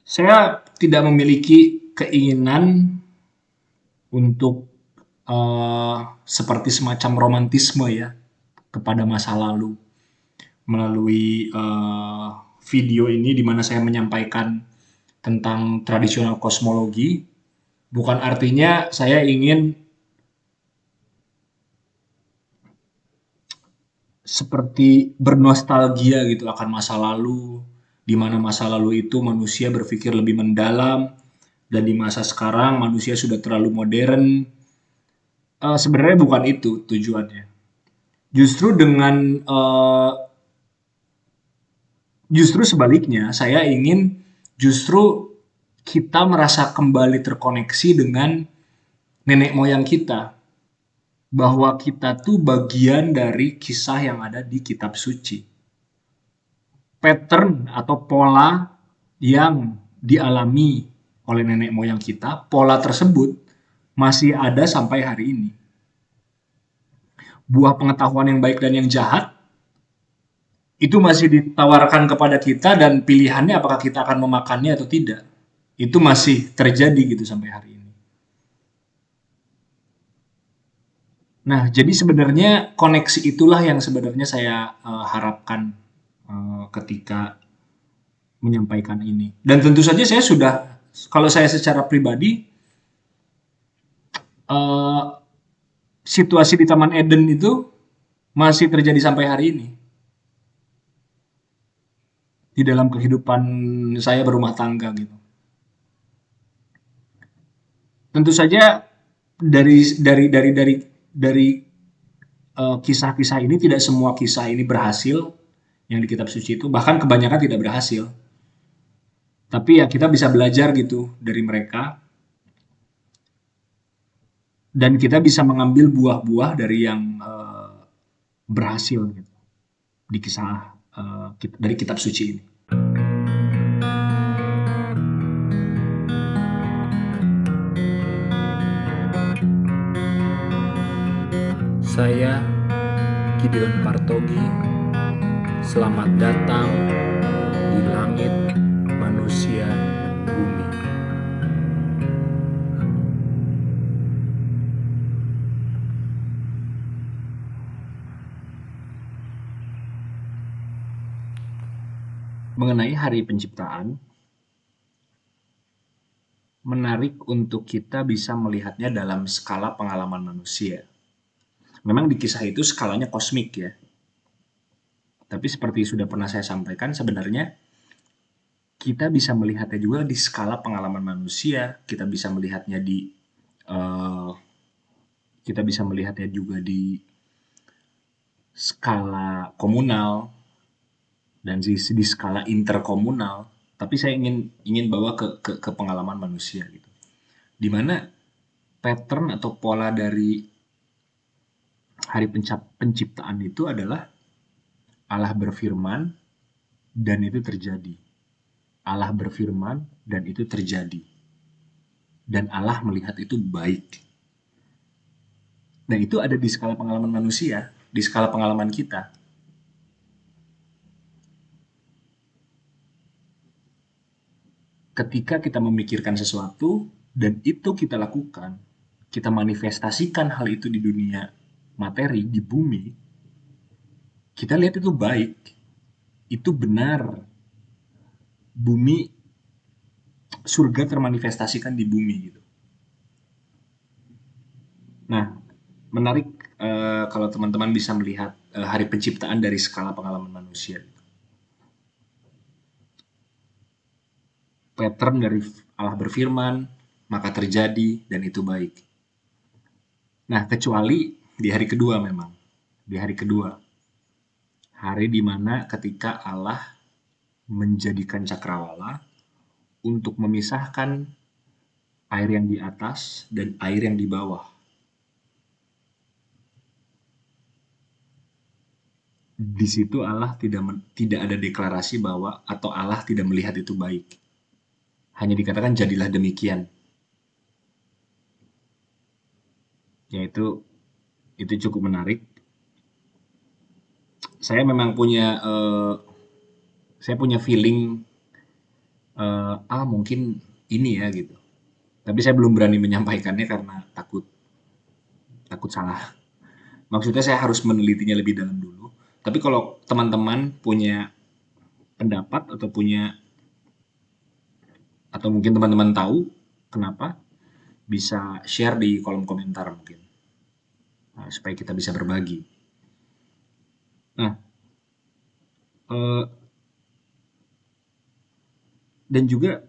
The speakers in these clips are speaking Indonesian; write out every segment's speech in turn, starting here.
Saya tidak memiliki keinginan untuk seperti semacam romantisme ya kepada masa lalu melalui video ini di mana saya menyampaikan tentang tradisional kosmologi. Bukan artinya saya ingin seperti bernostalgia gitu akan masa lalu, di mana masa lalu itu manusia berpikir lebih mendalam, dan di masa sekarang manusia sudah terlalu modern. Sebenarnya bukan itu tujuannya. Justru dengan justru sebaliknya, saya ingin justru kita merasa kembali terkoneksi dengan nenek moyang kita, bahwa kita tuh bagian dari kisah yang ada di kitab suci. Pattern atau pola yang dialami oleh nenek moyang kita, pola tersebut masih ada sampai hari ini. Buah pengetahuan yang baik dan yang jahat itu masih ditawarkan kepada kita dan pilihannya apakah kita akan memakannya atau tidak. Itu masih terjadi gitu sampai hari ini. Nah, jadi sebenarnya koneksi itulah yang sebenarnya saya harapkan ketika menyampaikan ini. Dan tentu saja saya sudah, kalau saya secara pribadi, eh, situasi di Taman Eden itu masih terjadi sampai hari ini di dalam kehidupan saya berumah tangga gitu. Tentu saja dari kisah-kisah ini tidak semua kisah ini berhasil yang di kitab suci itu, bahkan kebanyakan tidak berhasil. Tapi ya kita bisa belajar gitu dari mereka dan kita bisa mengambil buah-buah dari yang berhasil gitu di kisah dari kitab suci ini. Saya Gideon Partogi. Selamat datang di langit manusia bumi. Mengenai hari penciptaan, menarik untuk kita bisa melihatnya dalam skala pengalaman manusia. Memang di kisah itu skalanya kosmik ya. Tapi seperti sudah pernah saya sampaikan, sebenarnya kita bisa melihatnya juga di skala pengalaman manusia. Kita bisa melihatnya di eh, kita bisa melihatnya juga di skala komunal dan di skala interkomunal. Tapi saya ingin ingin bawa ke pengalaman manusia gitu. Di mana pattern atau pola dari hari penciptaan itu adalah Allah berfirman dan itu terjadi. Allah berfirman dan itu terjadi. Dan Allah melihat itu baik. Dan itu ada di skala pengalaman manusia, di skala pengalaman kita. Ketika kita memikirkan sesuatu dan itu kita lakukan, kita manifestasikan hal itu di dunia materi, di bumi, kita lihat itu baik, itu benar. Bumi, surga termanifestasikan di bumi gitu. Nah, menarik kalau teman-teman bisa melihat hari penciptaan dari skala pengalaman manusia. Pattern dari Allah berfirman, maka terjadi dan itu baik. Nah, kecuali di hari kedua memang. Di hari kedua, hari di mana ketika Allah menjadikan cakrawala untuk memisahkan air yang di atas dan air yang di bawah. Di situ Allah tidak ada deklarasi bahwa atau Allah tidak melihat itu baik. Hanya dikatakan jadilah demikian. Yaitu itu cukup menarik. Saya memang punya saya punya feeling Mungkin ini ya gitu. Tapi saya belum berani menyampaikannya karena takut takut salah. Maksudnya saya harus menelitinya lebih dalam dulu. Tapi kalau teman-teman punya pendapat atau atau mungkin teman-teman tahu kenapa, bisa share di kolom komentar mungkin. Nah, supaya kita bisa berbagi. Nah, eh, dan juga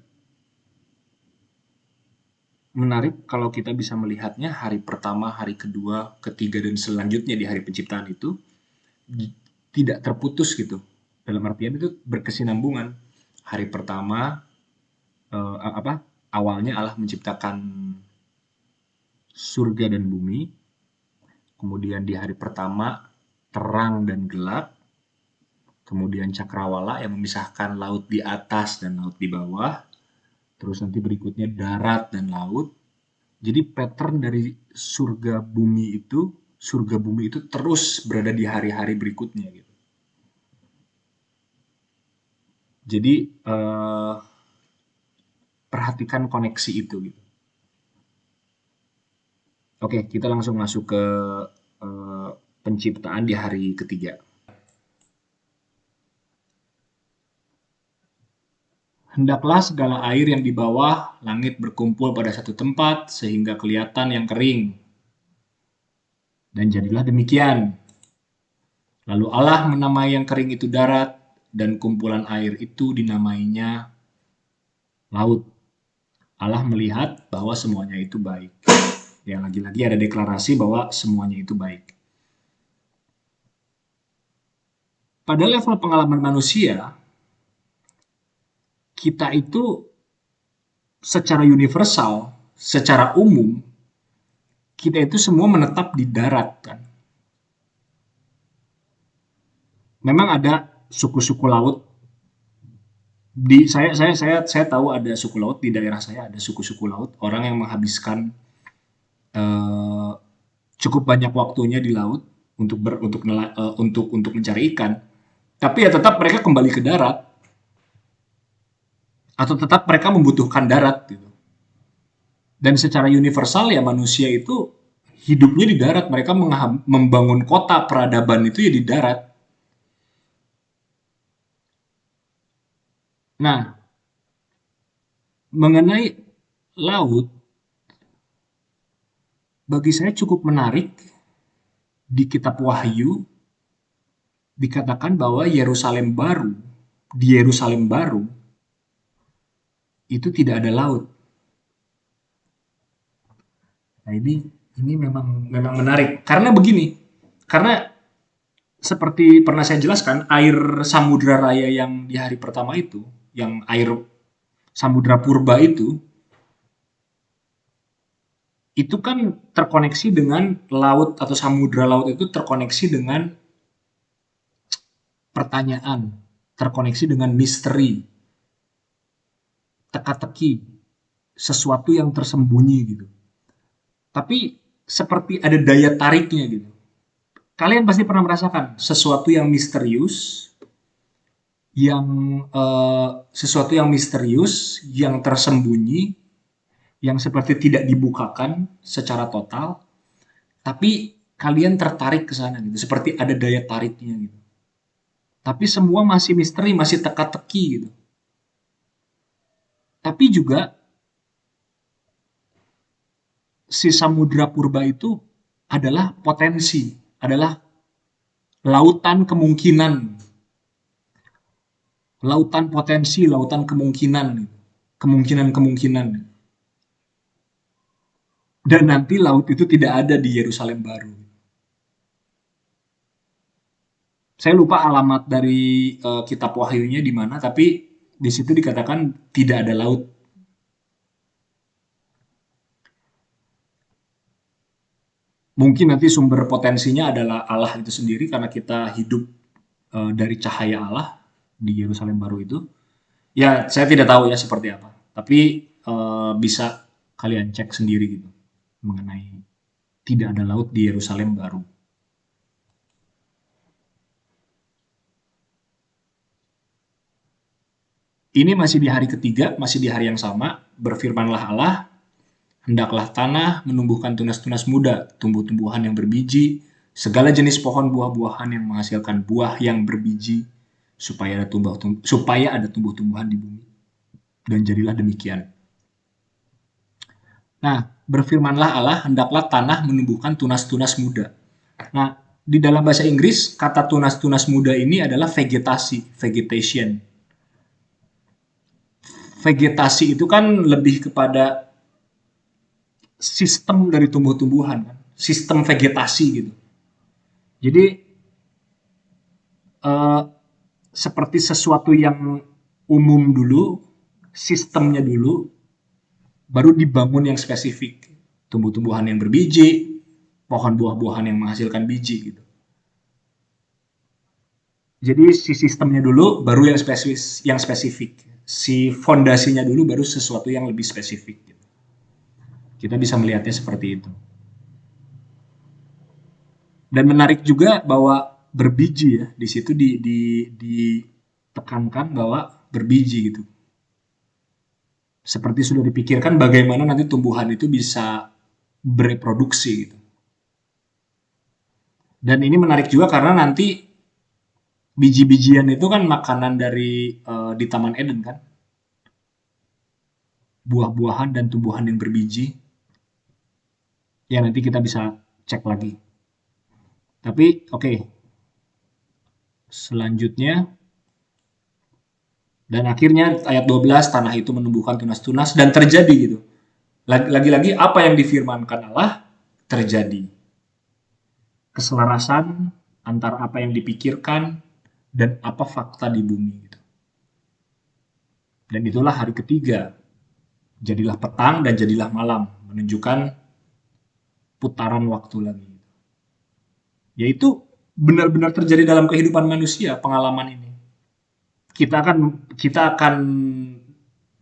menarik kalau kita bisa melihatnya hari pertama, hari kedua, ketiga, dan selanjutnya di hari penciptaan itu tidak terputus gitu. Dalam artian itu berkesinambungan. Hari pertama apa? Awalnya Allah menciptakan surga dan bumi, kemudian di hari pertama terang dan gelap, kemudian cakrawala yang memisahkan laut di atas dan laut di bawah, terus nanti berikutnya darat dan laut. Jadi pattern dari surga bumi itu terus berada di hari-hari berikutnya gitu. Jadi perhatikan koneksi itu gitu. Oke, kita langsung masuk ke eh, penciptaan di hari ketiga. Hendaklah segala air yang di bawah langit berkumpul pada satu tempat sehingga kelihatan yang kering. Dan jadilah demikian. Lalu Allah menamai yang kering itu darat dan kumpulan air itu dinamainya laut. Allah melihat bahwa semuanya itu baik. Ya, lagi-lagi ada deklarasi bahwa semuanya itu baik. Pada level pengalaman manusia, kita itu secara universal, secara umum, kita itu semua menetap di darat kan. Memang ada suku-suku laut di saya tahu ada suku laut di daerah saya, ada suku-suku laut orang yang menghabiskan eh, cukup banyak waktunya di laut untuk mencari ikan, tapi ya tetap mereka kembali ke darat atau tetap mereka membutuhkan darat gitu. Dan secara universal ya manusia itu hidupnya di darat, mereka membangun kota peradaban itu ya di darat. Nah, mengenai laut, bagi saya cukup menarik di kitab Wahyu dikatakan bahwa di Yerusalem baru itu tidak ada laut. Nah, ini memang memang menarik karena begini. Karena seperti pernah saya jelaskan, air Samudra Raya yang di hari pertama itu, yang air Samudra Purba itu kan terkoneksi dengan laut atau samudra laut itu terkoneksi dengan pertanyaan, terkoneksi dengan misteri, teka-teki, sesuatu yang tersembunyi gitu. Tapi seperti ada daya tariknya gitu. Kalian pasti pernah merasakan sesuatu yang misterius, sesuatu yang misterius, yang tersembunyi, yang seperti tidak dibukakan secara total, tapi kalian tertarik ke sana gitu, seperti ada daya tariknya gitu. Tapi semua masih misteri, masih teka-teki gitu. Tapi juga si Samudra Purba itu adalah potensi, adalah lautan kemungkinan, lautan potensi, lautan kemungkinan, kemungkinan-kemungkinan. Dan nanti laut itu tidak ada di Yerusalem baru. Saya lupa alamat dari kitab Wahyunya di mana, tapi di situ dikatakan tidak ada laut. Mungkin nanti sumber potensinya adalah Allah itu sendiri karena kita hidup dari cahaya Allah di Yerusalem baru itu. Ya, saya tidak tahu ya seperti apa. Tapi bisa kalian cek sendiri gitu mengenai tidak ada laut di Yerusalem baru. Ini masih di hari ketiga, masih di hari yang sama, berfirmanlah Allah, hendaklah tanah menumbuhkan tunas-tunas muda, tumbuh-tumbuhan yang berbiji, segala jenis pohon buah-buahan yang menghasilkan buah yang berbiji, supaya ada tumbuh-tumbuhan di bumi. Dan jadilah demikian. Nah, berfirmanlah Allah, hendaklah tanah menumbuhkan tunas-tunas muda. Nah, di dalam bahasa Inggris, kata tunas-tunas muda ini adalah vegetasi, vegetation. Vegetasi itu kan lebih kepada sistem dari tumbuh-tumbuhan, kan? Sistem vegetasi gitu. Jadi eh, seperti sesuatu yang umum dulu, sistemnya dulu, baru dibangun yang spesifik. Tumbuh-tumbuhan yang berbiji, pohon buah-buahan yang menghasilkan biji gitu. Jadi si sistemnya dulu baru yang spesifik. Si fondasinya dulu baru sesuatu yang lebih spesifik gitu. Kita bisa melihatnya seperti itu. Dan menarik juga bahwa berbiji ya, di situ ditekankan bahwa berbiji gitu. Seperti sudah dipikirkan bagaimana nanti tumbuhan itu bisa bereproduksi gitu. Dan ini menarik juga karena nanti biji-bijian itu kan makanan dari di Taman Eden kan. Buah-buahan dan tumbuhan yang berbiji. Ya nanti kita bisa cek lagi. Tapi oke. Selanjutnya dan akhirnya ayat 12 tanah itu menumbuhkan tunas-tunas dan terjadi gitu. Lagi-lagi apa yang difirmankan Allah terjadi. Keselarasan antara apa yang dipikirkan dan apa fakta di bumi gitu. Dan itulah hari ketiga. Jadilah petang dan jadilah malam, menunjukkan putaran waktu lagi. Yaitu benar-benar terjadi dalam kehidupan manusia pengalaman ini. Kita akan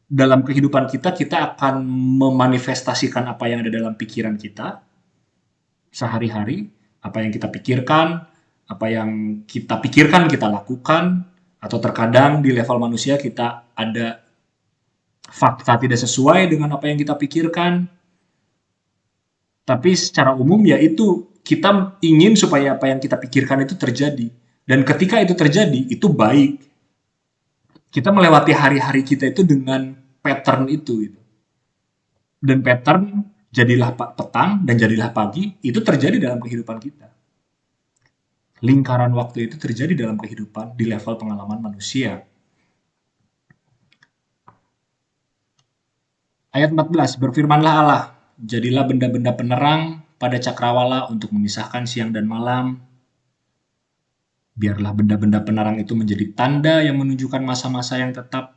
dalam kehidupan kita akan memanifestasikan apa yang ada dalam pikiran kita sehari-hari, apa yang kita pikirkan, apa yang kita pikirkan kita lakukan, atau terkadang di level manusia kita ada fakta tidak sesuai dengan apa yang kita pikirkan. Tapi secara umum ya itu kita ingin supaya apa yang kita pikirkan itu terjadi. Dan ketika itu terjadi, itu baik. Kita melewati hari-hari kita itu dengan pattern itu. Gitu. Dan pattern jadilah petang dan jadilah pagi, itu terjadi dalam kehidupan kita. Lingkaran waktu itu terjadi dalam kehidupan di level pengalaman manusia. Ayat 14, berfirmanlah Allah, jadilah benda-benda penerang pada cakrawala untuk memisahkan siang dan malam. Biarlah benda-benda penerang itu menjadi tanda yang menunjukkan masa-masa yang tetap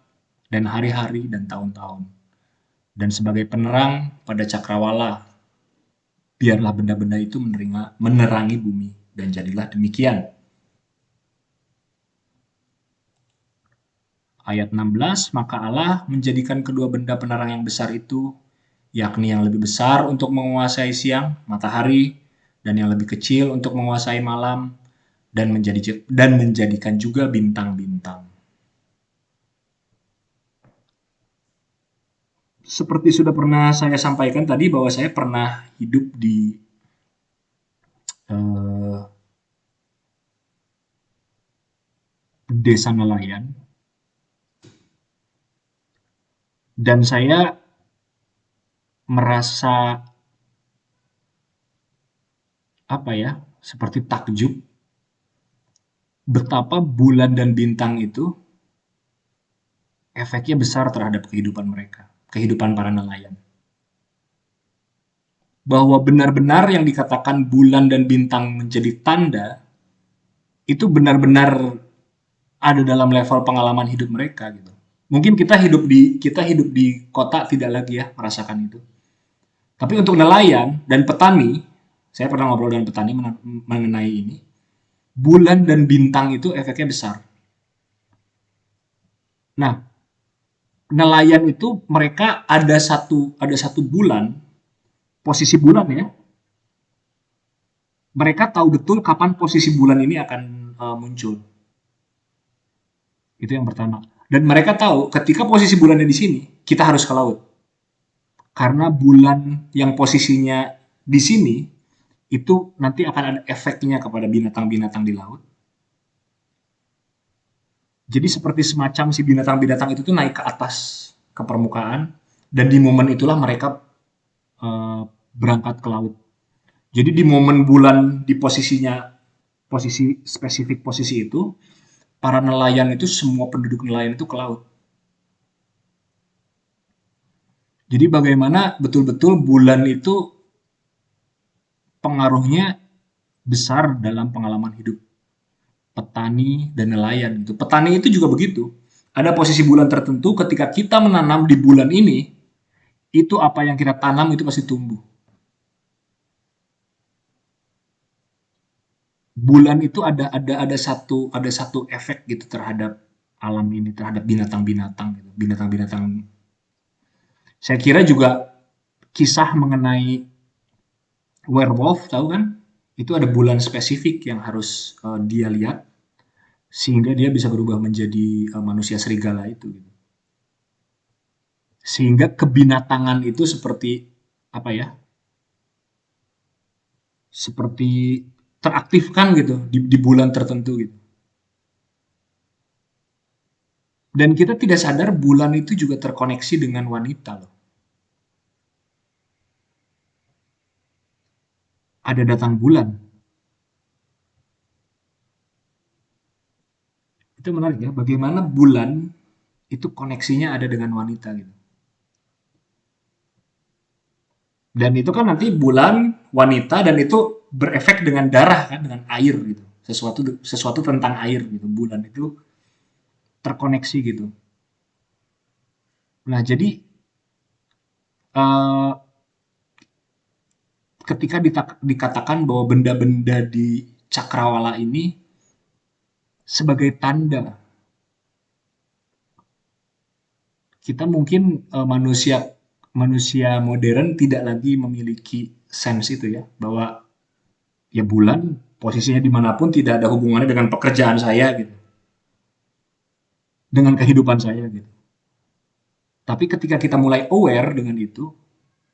dan hari-hari dan tahun-tahun. Dan sebagai penerang pada cakrawala, biarlah benda-benda itu menerangi bumi dan jadilah demikian. Ayat 16, maka Allah menjadikan kedua benda penerang yang besar itu, yakni yang lebih besar untuk menguasai siang, matahari, dan yang lebih kecil untuk menguasai malam, dan menjadikan juga bintang-bintang. Seperti sudah pernah saya sampaikan tadi bahwa saya pernah hidup di desa nelayan. Dan saya merasa seperti takjub betapa bulan dan bintang itu efeknya besar terhadap kehidupan mereka, kehidupan para nelayan. Bahwa benar-benar yang dikatakan bulan dan bintang menjadi tanda itu benar-benar ada dalam level pengalaman hidup mereka gitu. Mungkin kita hidup di kota tidak lagi ya merasakan itu. Tapi untuk nelayan dan petani, saya pernah ngobrol dengan petani mengenai ini. Bulan dan bintang itu efeknya besar. Nah, nelayan itu mereka ada satu bulan, posisi bulan ya. Mereka tahu betul kapan posisi bulan ini akan muncul. Itu yang pertama. Dan mereka tahu ketika posisi bulannya di sini, kita harus ke laut. Karena bulan yang posisinya di sini itu nanti akan ada efeknya kepada binatang-binatang di laut. Jadi seperti semacam si binatang-binatang itu tuh naik ke atas ke permukaan dan di momen itulah mereka berangkat ke laut. Jadi di momen bulan di posisi spesifik posisi itu, para nelayan itu semua penduduk nelayan itu ke laut. Jadi bagaimana betul-betul bulan itu pengaruhnya besar dalam pengalaman hidup petani dan nelayan gitu. Petani itu juga begitu. Ada posisi bulan tertentu ketika kita menanam di bulan ini, itu apa yang kita tanam itu pasti tumbuh. Bulan itu ada satu efek gitu terhadap alam ini, terhadap binatang-binatang gitu. Binatang-binatang. Saya kira juga kisah mengenai werewolf, tahu kan? Itu ada bulan spesifik yang harus dia lihat sehingga dia bisa berubah menjadi manusia serigala itu gitu. Sehingga kebinatangan itu seperti apa ya? Seperti teraktifkan gitu di bulan tertentu gitu. Dan kita tidak sadar bulan itu juga terkoneksi dengan wanita loh. Ada datang bulan. Itu menarik ya, bagaimana bulan itu koneksinya ada dengan wanita gitu. Dan itu kan nanti bulan, wanita, dan itu berefek dengan darah kan, dengan air gitu. Sesuatu sesuatu tentang air gitu. Bulan itu terkoneksi gitu. Nah, jadi eh, ketika dikatakan bahwa benda-benda di cakrawala ini sebagai tanda kita mungkin manusia manusia modern tidak lagi memiliki sense itu ya bahwa ya bulan posisinya dimanapun tidak ada hubungannya dengan pekerjaan saya gitu, dengan kehidupan saya gitu. Tapi ketika kita mulai aware dengan itu,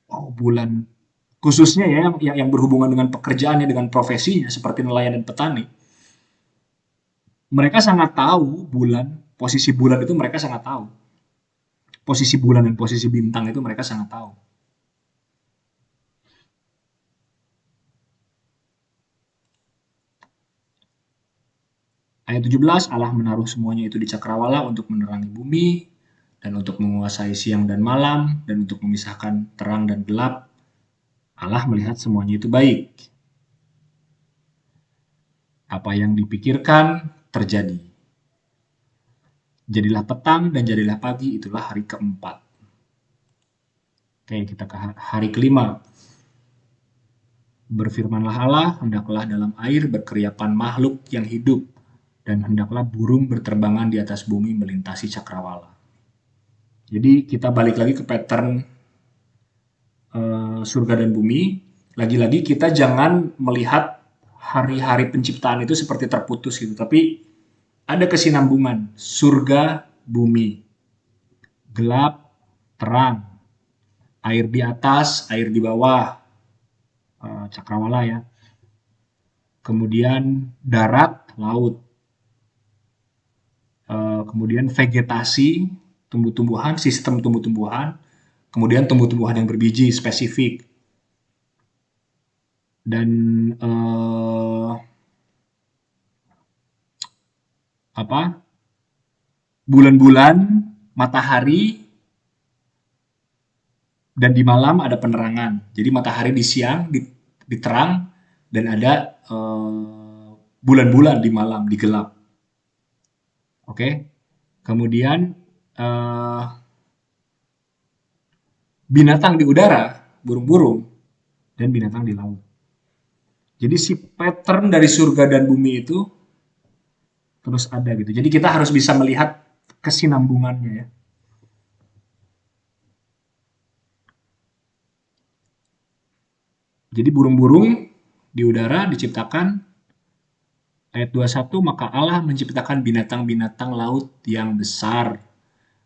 oh bulan khususnya ya yang berhubungan dengan pekerjaannya, dengan profesinya seperti nelayan dan petani, mereka sangat tahu bulan, posisi bulan itu mereka sangat tahu. Posisi bulan dan posisi bintang itu mereka sangat tahu. Ayat 17, Allah menaruh semuanya itu di cakrawala untuk menerangi bumi, dan untuk menguasai siang dan malam, dan untuk memisahkan terang dan gelap. Allah melihat semuanya itu baik. Apa yang dipikirkan terjadi. Jadilah petang dan jadilah pagi, itulah hari keempat. Oke, kita ke hari kelima. Berfirmanlah Allah, hendaklah dalam air berkeriapan makhluk yang hidup, dan hendaklah burung berterbangan di atas bumi melintasi cakrawala. Jadi kita balik lagi ke pattern surga dan bumi. Lagi-lagi kita jangan melihat hari-hari penciptaan itu seperti terputus gitu, tapi ada kesinambungan surga bumi, gelap terang, air di atas, air di bawah, cakrawala ya. Kemudian darat, laut. Kemudian vegetasi, tumbuh-tumbuhan, sistem tumbuh-tumbuhan, kemudian tumbuh-tumbuhan yang berbiji spesifik. Dan apa? Bulan-bulan, matahari, dan di malam ada penerangan. Jadi matahari di siang diterang dan ada bulan-bulan di malam di gelap. Oke. Kemudian binatang di udara, burung-burung, dan binatang di laut. Jadi si pattern dari surga dan bumi itu terus ada gitu. Jadi kita harus bisa melihat kesinambungannya ya. Jadi burung-burung di udara diciptakan Ayat 21, maka Allah menciptakan binatang-binatang laut yang besar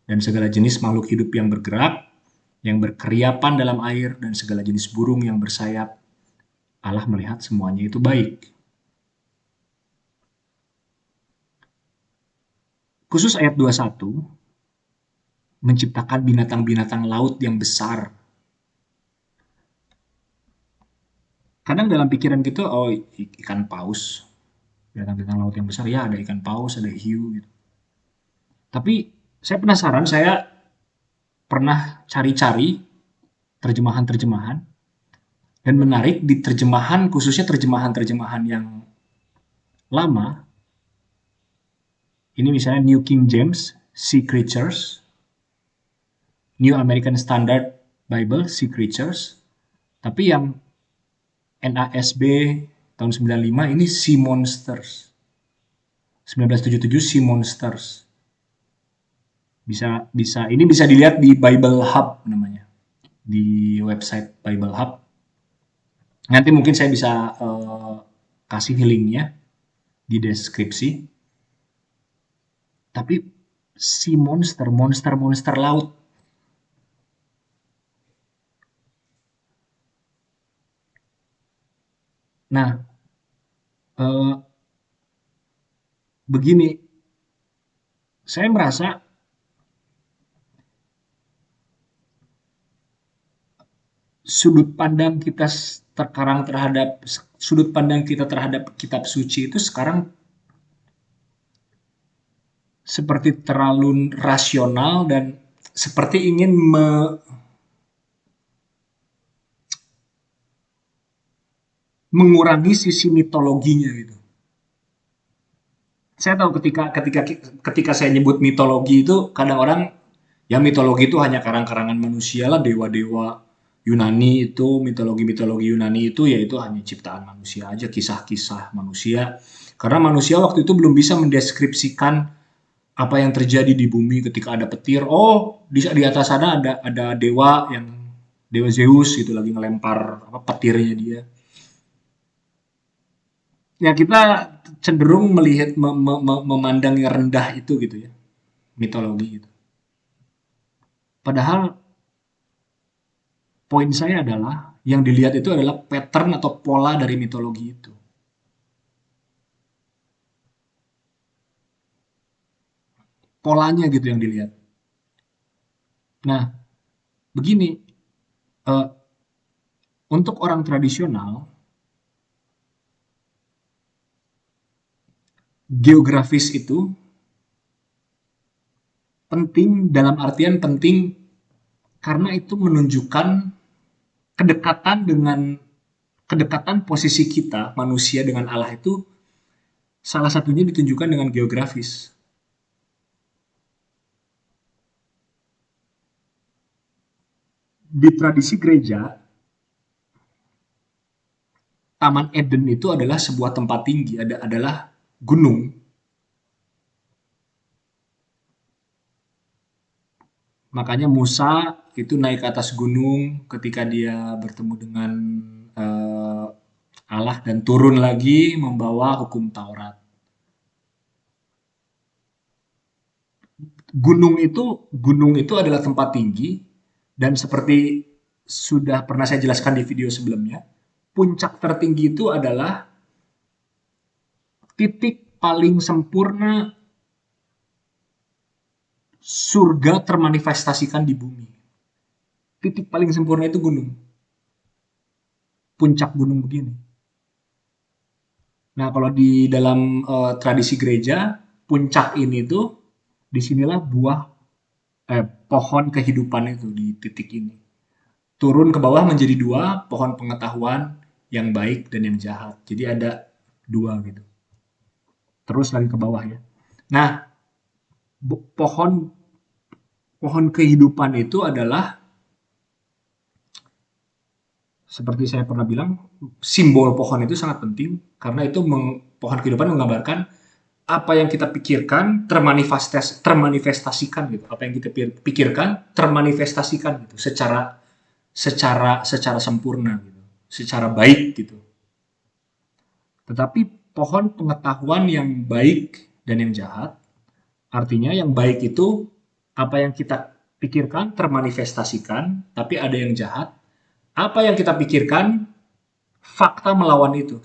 dan segala jenis makhluk hidup yang bergerak, yang berkeriapan dalam air, dan segala jenis burung yang bersayap. Allah melihat semuanya itu baik. Khusus ayat 21, menciptakan binatang-binatang laut yang besar. Kadang dalam pikiran kita, oh ikan paus, binatang-binatang laut yang besar, ya ada ikan paus, ada hiu gitu. Tapi saya penasaran, saya pernah cari-cari terjemahan-terjemahan, dan menarik di terjemahan, khususnya terjemahan-terjemahan yang lama, ini misalnya New King James, Sea Creatures, New American Standard Bible, Sea Creatures, tapi yang NASB tahun 95 ini Sea Monsters. 1977 Sea Monsters. Ini bisa dilihat di Bible Hub namanya. Di website Bible Hub. Nanti mungkin saya bisa kasih linknya di deskripsi. Tapi si monster laut. Nah, begini, saya merasa sudut pandang kita terhadap kitab suci itu sekarang seperti terlalu rasional dan seperti ingin mengurangi sisi mitologinya gitu. Saya tahu ketika saya nyebut mitologi itu kadang orang ya mitologi itu hanya karang-karangan manusia lah, dewa-dewa Yunani itu, mitologi Yunani itu ya itu hanya ciptaan manusia aja, kisah-kisah manusia. Karena manusia waktu itu belum bisa mendeskripsikan apa yang terjadi di bumi ketika ada petir. Oh, di atas sana ada dewa Zeus itu lagi ngelempar petirnya dia. Ya kita cenderung melihat memandang yang rendah itu gitu ya, mitologi itu. Padahal poin saya adalah yang dilihat itu adalah pattern atau pola dari mitologi itu. Polanya gitu yang dilihat. Nah, begini, uh, untuk orang tradisional, geografis itu penting dalam artian penting karena itu menunjukkan kedekatan posisi kita manusia dengan Allah itu salah satunya ditunjukkan dengan geografis. Di tradisi gereja, Taman Eden itu adalah sebuah tempat tinggi, adalah gunung. Makanya Musa itu naik ke atas gunung ketika dia bertemu dengan Allah dan turun lagi membawa hukum Taurat. Gunung itu adalah tempat tinggi dan seperti sudah pernah saya jelaskan di video sebelumnya, puncak tertinggi itu adalah titik paling sempurna surga termanifestasikan di bumi. Titik paling sempurna itu gunung. Puncak gunung begini. Nah, kalau di dalam tradisi gereja, puncak ini tuh disinilah pohon kehidupan itu di titik ini. Turun ke bawah menjadi dua, pohon pengetahuan yang baik dan yang jahat. Jadi ada dua gitu. Terus lagi ke bawah ya. Nah, pohon kehidupan itu adalah seperti saya pernah bilang, simbol pohon itu sangat penting karena itu pohon kehidupan menggambarkan apa yang kita pikirkan termanifestasikan gitu. Apa yang kita pikirkan termanifestasikan gitu secara sempurna gitu, secara baik gitu. Tetapi pohon pengetahuan yang baik dan yang jahat. Artinya yang baik itu apa yang kita pikirkan termanifestasikan, tapi ada yang jahat. Apa yang kita pikirkan, fakta melawan itu.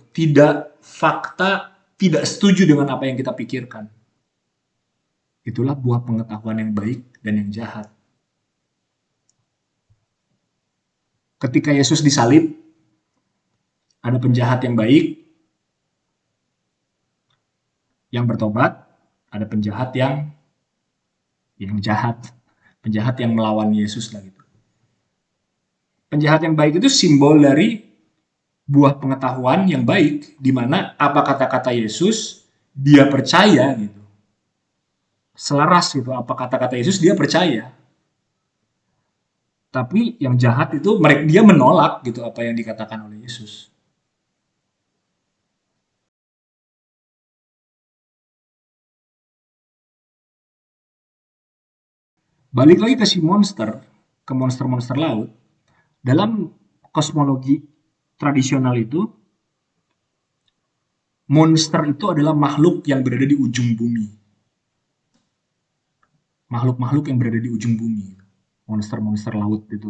Fakta tidak setuju dengan apa yang kita pikirkan. Itulah buah pengetahuan yang baik dan yang jahat. Ketika Yesus disalib, ada penjahat yang baik, yang bertobat, ada penjahat yang jahat, penjahat yang melawan Yesus lah gitu. Penjahat yang baik itu simbol dari buah pengetahuan yang baik, di mana apa kata-kata Yesus dia percaya gitu, selaras gitu, apa kata-kata Yesus dia percaya. Tapi yang jahat itu dia menolak gitu apa yang dikatakan oleh Yesus. Balik lagi ke si monster, ke monster-monster laut. Dalam kosmologi tradisional itu, monster itu adalah makhluk yang berada di ujung bumi. Makhluk-makhluk yang berada di ujung bumi. Monster-monster laut itu.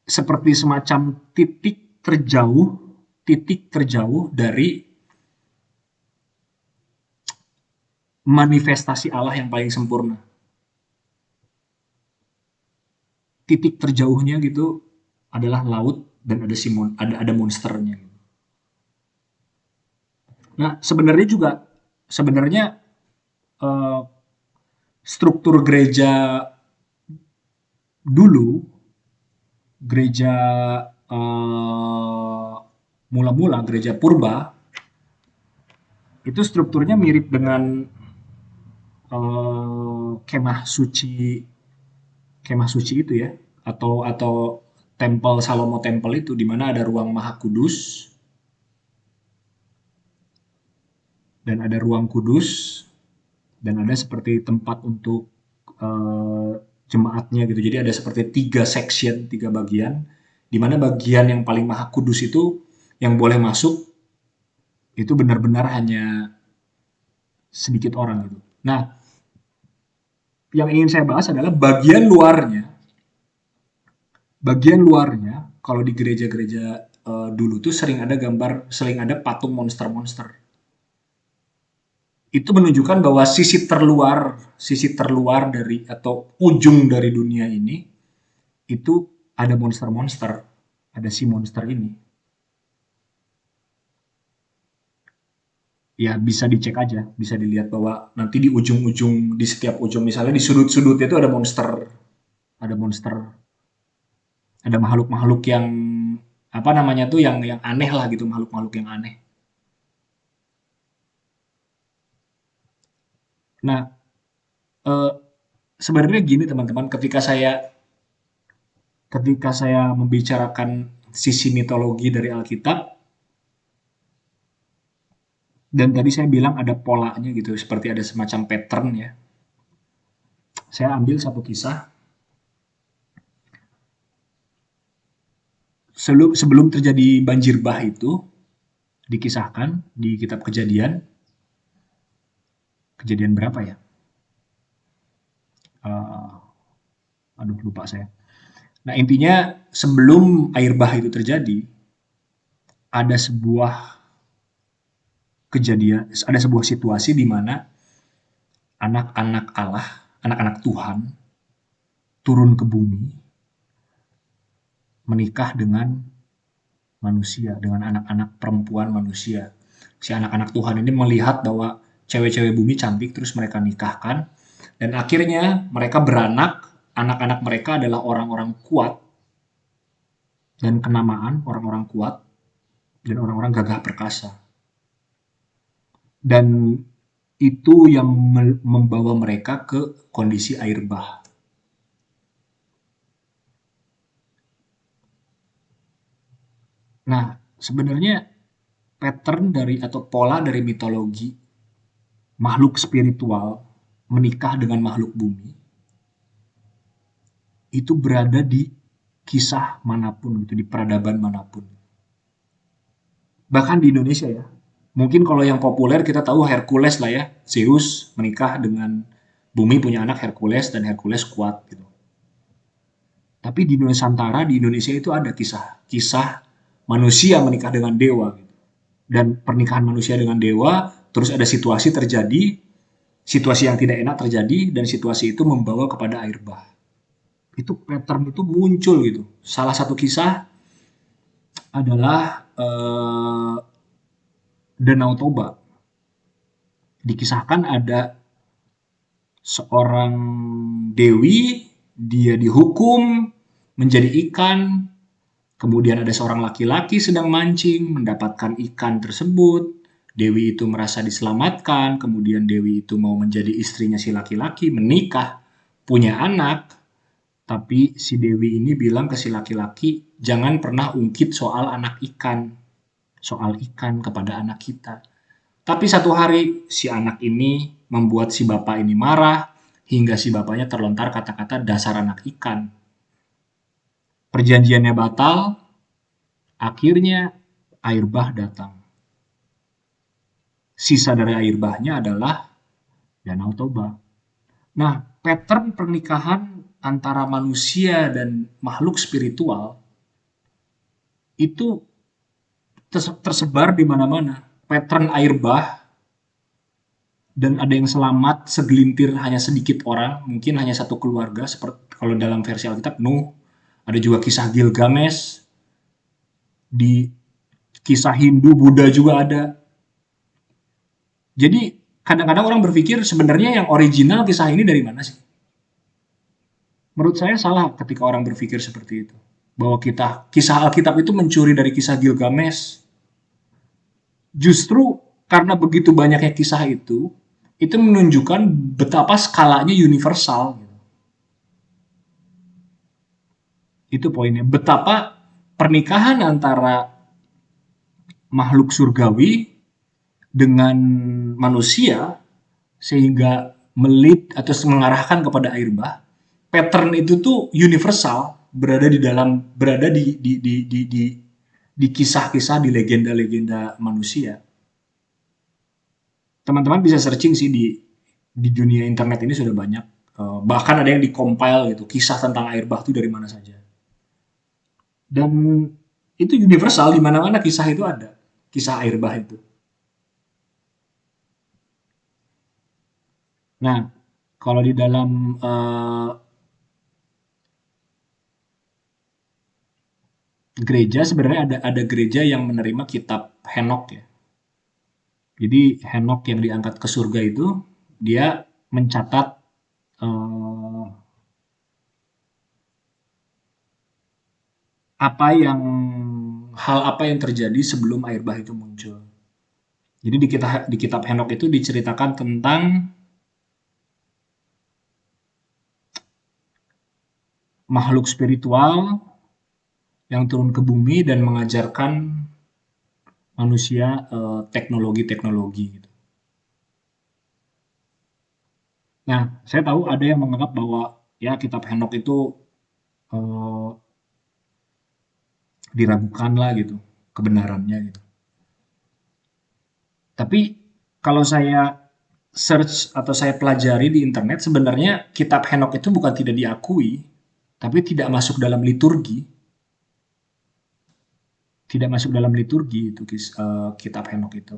Seperti semacam titik terjauh dari manifestasi Allah yang paling sempurna. Titik terjauhnya gitu adalah laut dan ada monsternya. Nah, sebenarnya uh, struktur gereja dulu, gereja mula-mula, gereja purba, itu strukturnya mirip dengan kemah suci itu ya, atau tempel Salomo Temple itu, di mana ada ruang Maha Kudus dan ada ruang kudus dan ada seperti tempat untuk jemaatnya gitu. Jadi ada seperti 3 bagian, di mana bagian yang paling Maha Kudus itu yang boleh masuk itu benar-benar hanya sedikit orang gitu. Nah, yang ingin saya bahas adalah bagian luarnya. Bagian luarnya, kalau di gereja-gereja dulu tuh sering ada patung monster-monster. Itu menunjukkan bahwa sisi terluar dari atau ujung dari dunia ini itu ada monster-monster, ada si monster ini. Ya bisa dicek aja, bisa dilihat bahwa nanti di ujung-ujung, di setiap ujung, misalnya di sudut-sudut itu ada monster, ada makhluk-makhluk yang apa namanya tuh yang aneh lah gitu, makhluk-makhluk yang aneh. Nah, eh, sebenarnya gini teman-teman, ketika saya membicarakan sisi mitologi dari Alkitab, dan tadi saya bilang ada polanya gitu, seperti ada semacam pattern ya. Saya ambil satu kisah. Sebelum terjadi banjir bah itu, dikisahkan di kitab Kejadian berapa ya? Aduh lupa saya. Nah intinya sebelum air bah itu terjadi, ada sebuah ada sebuah situasi di mana anak-anak Allah, anak-anak Tuhan turun ke bumi, menikah dengan manusia, dengan anak-anak perempuan manusia. Si anak-anak Tuhan ini melihat bahwa cewek-cewek bumi cantik, terus mereka nikahkan, dan akhirnya mereka beranak. Anak-anak mereka adalah orang-orang kuat dan kenamaan, orang-orang kuat dan orang-orang gagah perkasa. Dan itu yang membawa mereka ke kondisi air bah. Nah, sebenarnya pattern dari atau pola dari mitologi makhluk spiritual menikah dengan makhluk bumi itu berada di kisah manapun gitu, di peradaban manapun. Bahkan di Indonesia ya. Mungkin kalau yang populer kita tahu Hercules lah ya. Zeus menikah dengan Bumi, punya anak Hercules, dan Hercules kuat gitu. Tapi di Nusantara, di Indonesia itu ada kisah manusia menikah dengan dewa gitu. Dan pernikahan manusia dengan dewa, terus ada situasi terjadi, situasi yang tidak enak terjadi, dan situasi itu membawa kepada air bah. Itu pattern itu muncul gitu. Salah satu kisah adalah Danau Toba. Dikisahkan ada seorang dewi, dia dihukum menjadi ikan, kemudian ada seorang laki-laki sedang mancing, mendapatkan ikan tersebut, dewi itu merasa diselamatkan, kemudian dewi itu mau menjadi istrinya si laki-laki, menikah, punya anak, tapi si dewi ini bilang ke si laki-laki, jangan pernah ungkit soal ikan kepada anak kita. Tapi satu hari si anak ini membuat si bapak ini marah hingga si bapaknya terlontar kata-kata dasar anak ikan. Perjanjiannya batal, akhirnya air bah datang. Sisa dari air bahnya adalah Danau Toba. Nah, pattern pernikahan antara manusia dan makhluk spiritual itu tersebar di mana-mana. Pattern air bah dan ada yang selamat segelintir hanya sedikit orang, mungkin hanya satu keluarga seperti kalau dalam versi Alkitab Nuh, ada juga kisah Gilgamesh, di kisah Hindu Buddha juga ada. Jadi kadang-kadang orang berpikir sebenarnya yang original kisah ini dari mana sih? Menurut saya salah ketika orang berpikir seperti itu. Bahwa kisah Alkitab itu mencuri dari kisah Gilgamesh. Justru karena begitu banyaknya kisah itu menunjukkan betapa skalanya universal. Itu poinnya. Betapa pernikahan antara makhluk surgawi dengan manusia sehingga atau mengarahkan kepada air bah. Pattern itu tuh universal, berada di kisah-kisah, di legenda-legenda manusia. Teman-teman bisa searching sih di dunia internet ini sudah banyak. Bahkan ada yang di-compile gitu, kisah tentang air bah itu dari mana saja. Dan itu universal, di mana-mana kisah itu ada. Kisah air bah itu. Nah, kalau di dalam gereja sebenarnya ada gereja yang menerima kitab Henok ya. Jadi Henok yang diangkat ke surga itu dia mencatat eh, hal apa yang terjadi sebelum air bah itu muncul. Jadi di kitab Henok itu diceritakan tentang makhluk spiritual yang turun ke bumi dan mengajarkan manusia teknologi-teknologi gitu. Nah, saya tahu ada yang menganggap bahwa ya kitab Henok itu eh, diragukan lah gitu kebenarannya gitu. Tapi kalau saya search atau saya pelajari di internet sebenarnya kitab Henok itu bukan tidak diakui, tapi tidak masuk dalam liturgi, tidak masuk dalam liturgi itu kitab Henok itu.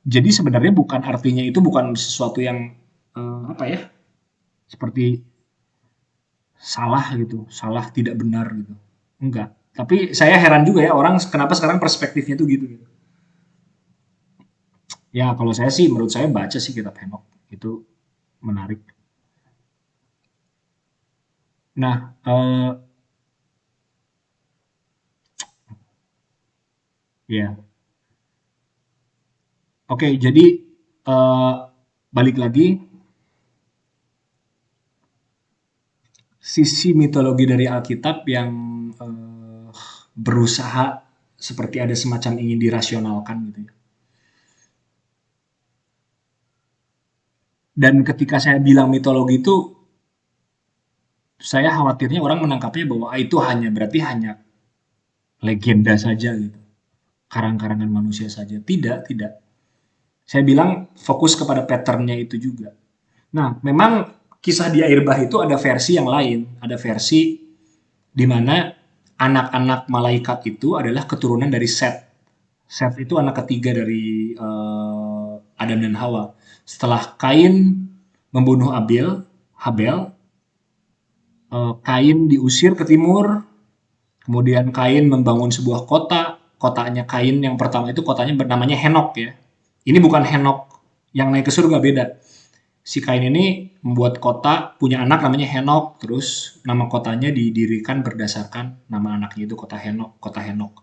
Jadi sebenarnya bukan artinya itu bukan sesuatu yang apa ya seperti salah gitu, salah tidak benar gitu. Enggak. Tapi saya heran juga ya orang kenapa sekarang perspektifnya tuh gitu. Gitu. Ya kalau saya sih menurut saya baca sih kitab Henok itu menarik. Nah, ya, oke. Jadi eh, balik lagi sisi mitologi dari Alkitab yang eh, berusaha seperti ada semacam ingin dirasionalkan gitu ya. Dan ketika saya bilang mitologi itu, saya khawatirnya orang menangkapnya bahwa itu berarti hanya legenda saja gitu, karang-karangan manusia saja. Tidak, tidak. Saya bilang fokus kepada patternnya itu juga. Nah, memang kisah di air bah itu ada versi yang lain. Ada versi di mana anak-anak malaikat itu adalah keturunan dari Set. Set itu anak ketiga dari Adam dan Hawa. Setelah Kain membunuh Habel, Kain diusir ke timur, kemudian Kain membangun sebuah kota. Kotanya Kain yang pertama itu kotanya bernamanya Henok ya. Ini bukan Henok yang naik ke surga, beda. Si Kain ini membuat kota, punya anak namanya Henok, terus nama kotanya didirikan berdasarkan nama anaknya itu kota Henok, kota Henok.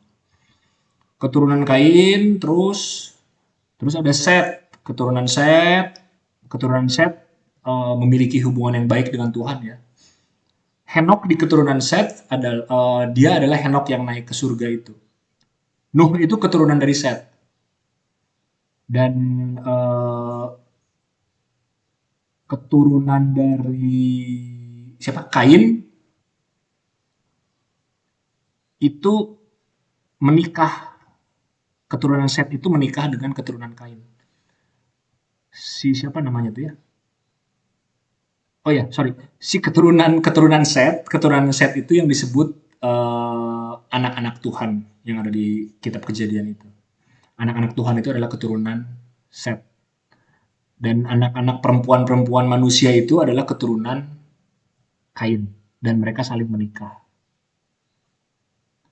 Keturunan Kain, terus ada Set, keturunan Set memiliki hubungan yang baik dengan Tuhan ya. Henok di keturunan Set adalah dia adalah Henok yang naik ke surga itu. Nuh itu keturunan dari Set. Dan keturunan dari siapa? Kain itu menikah. Keturunan Set itu menikah dengan keturunan Kain. Si siapa namanya tuh ya? Oh ya, sorry. Si keturunan Set itu yang disebut anak-anak Tuhan yang ada di kitab Kejadian itu. Anak-anak Tuhan itu adalah keturunan Set. Dan anak-anak perempuan-perempuan manusia itu adalah keturunan Kain. Dan mereka saling menikah.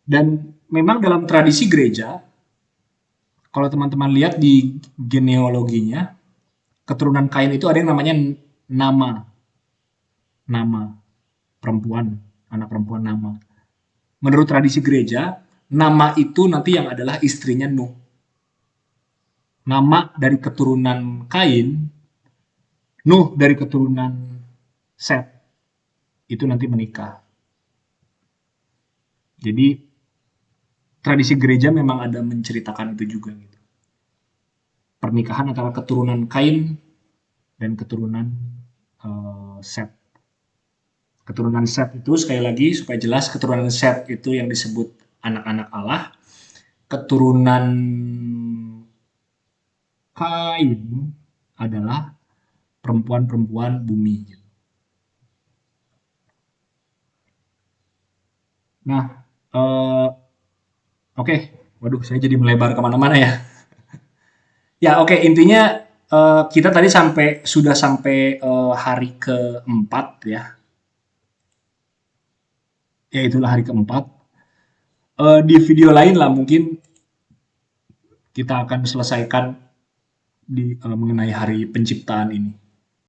Dan memang dalam tradisi gereja, kalau teman-teman lihat di genealoginya, keturunan Kain itu ada yang namanya nama. Nama perempuan, anak perempuan nama. Menurut tradisi gereja, nama itu nanti yang adalah istrinya Nuh. Nama dari keturunan Kain, Nuh dari keturunan Set, itu nanti menikah. Jadi tradisi gereja memang ada menceritakan itu juga gitu. Pernikahan antara keturunan Kain dan keturunan Set. Keturunan Set itu sekali lagi supaya jelas, keturunan Set itu yang disebut anak-anak Allah. Keturunan Kain adalah perempuan-perempuan bumi. Nah, oke, waduh, saya jadi melebar kemana-mana ya. Ya, oke, intinya kita tadi sudah sampai hari keempat ya. Ya, itulah hari keempat. Di video lain lah mungkin kita akan selesaikan mengenai hari penciptaan ini.